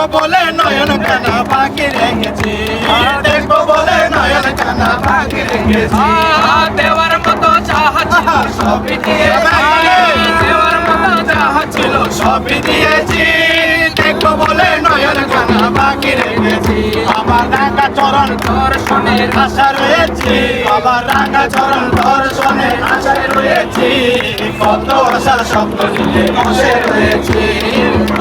দেখবো বলে নয়ন কানা বাকি রেখেছি, দেখবো বলে নয়ন কানা বাকি রেখেছি। দেওয়ার মতো যাহা ছিল সবই দিয়েছি, দেওয়ার মতো যাহা ছিল সবই দিয়েছি, দেখবো বলে নয়ন কানা বাকি রেখেছি। আবার রাঙা চরণ দর্শনের আশা রয়েছে, আবার রাঙা চরণ দর্শনের আশায় রয়েছি। কত আশার স্বপ্ন নিয়ে বসে রয়েছি,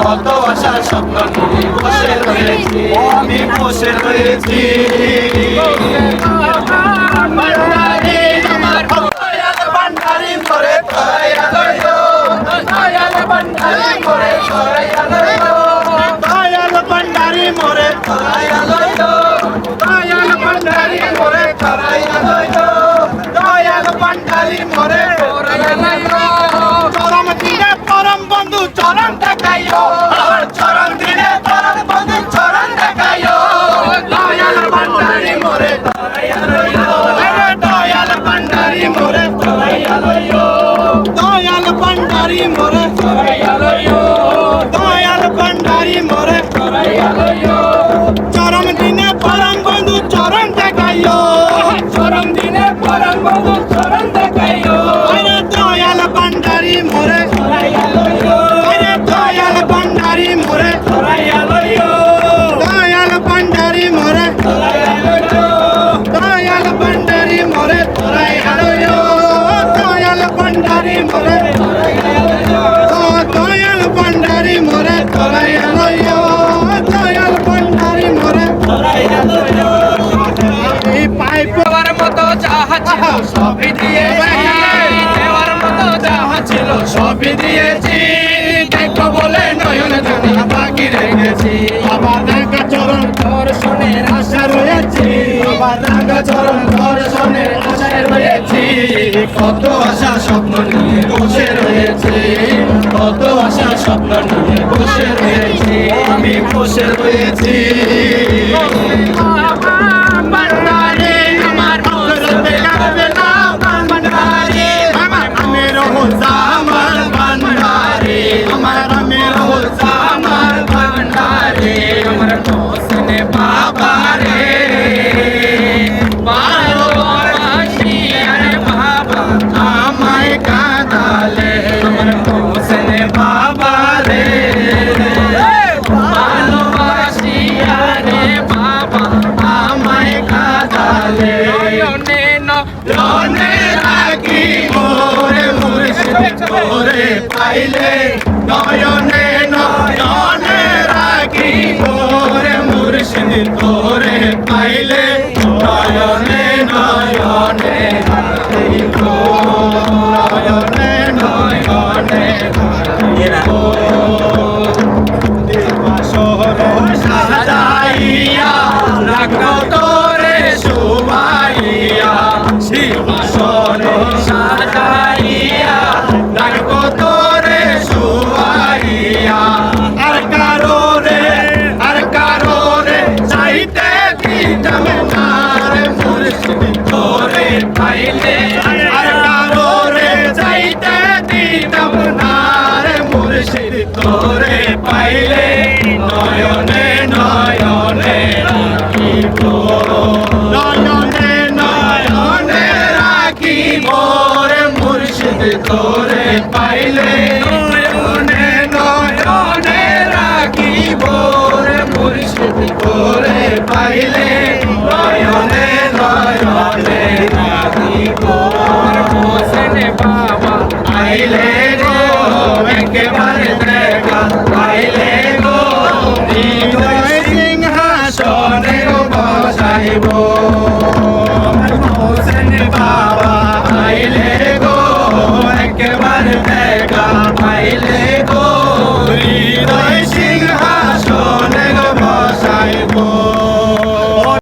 কত আশার স্বপ্ন নিয়ে বসে রয়েছি, আমি বসে রয়েছি। ভান্ডারি আমার দয়াল ভান্ডারি করে দয়ালয়ো, দয়াল ভান্ডারি করে দয়ালয়ো, দয়াল ভান্ডারি মোরে দয়ালয়ো, দয়াল ভান্ডারি মোরে দয়ালয়ো, দয়াল ভান্ডারি মোরে দয়ালয়ো। চরম দিনে পরম বন্ধু চরণ দেখাইও, চরম দিনে পরম বন্ধু চরণ দেখাইও, দয়াল ভান্ডারি মোরে দয়ালয়ো, দয়াল ভান্ডারি মোরে দয়ালয়ো, দয়াল ভান্ডারি মোরে দয়ালয়ো, দয়াল ভান্ডারি মোরে দয়ালয়ো। চরম দিনে পরম বন্ধু চরণ দেখাইও, চরম দিনে পরম বন্ধু চরণ দেখাইও, আরে দয়াল ভান্ডারি মোরে দয়ালয়ো, আরে দয়াল ভান্ডারি মোরে দয়ালয়ো, দয়াল ভান্ডারি মোরে দয়ালয়ো, দয়াল ভান্ডারি মোরে দয়ালয়ো, দয়াল ভান্ডারি মোরে দয়ালয়ো, দয়াল ভান্ডারি মোরে দয়ালয়ো, দয়াল ভান্ডারি মোরে দয়ালয়ো। এই পাইপ দেওয়ার মতো যাহা ছিল সবই দিয়েছি, দেওয়ার মতো যাহা ছিল সবই দিয়েছি, দেখবো বলে নয়ন কানা বাকি রেখেছি। আবার রাঙা চরণ দর্শনের আশা রয়েছি, আবার রাঙা চরণ দর্শনের আশায় রয়েছি। কত আশা স্বপ্ন নিয়ে বসে রয়েছি, কত আশা স্বপ্ন নিয়ে বসে রয়েছি, আমি বসে রয়েছি। ভান্ডারি আমার হজরতে কাটবে না, ভান্ডারি আমার আমির হোসামান, ভান্ডারি আমার আমির হোসামান, ভান্ডারি আমার হোসেনে বাবা রে, ভালোবাসি আরে বাবা আমায় কাঁদালে, আমার হোসেনে বাবা রে, ভালোবাসি আরে বাবা আমায় কাঁদালে। নয়নে রনে রাখি মোরে মুর্শিদ তোরে পাইলে, নয়নে নয়নে রাখি মোরে মুর্শিদ তোরে পাইলে, নয়নে নয়নে রাখি গো, নয়নে নয়নে রাখি গো। দিবাসর সাজাইয়া রাখো তোরে শুভাইয়া, দিবাসর সাজাইয়া রাখো তোরে শুভাইয়া। আর কারো রে চাইতে দিতাম না রে মুর্শিদ তোরে পাইলে, আর কারো রে চাইতে দিতাম না রে মুর্শিদ তোরে পাইলে, নয়নে নয়নে রাখিব, নয়নে নয়নে রাখিব রে মুর্শিদ তোরে পাইলে, নয়নে নয়নে রাখিব রে মুর্শিদ তোরে পাইলে, নয়নে নয়নে রাখিব। আমার হোসেনে বাবা আইলে গো একেবারে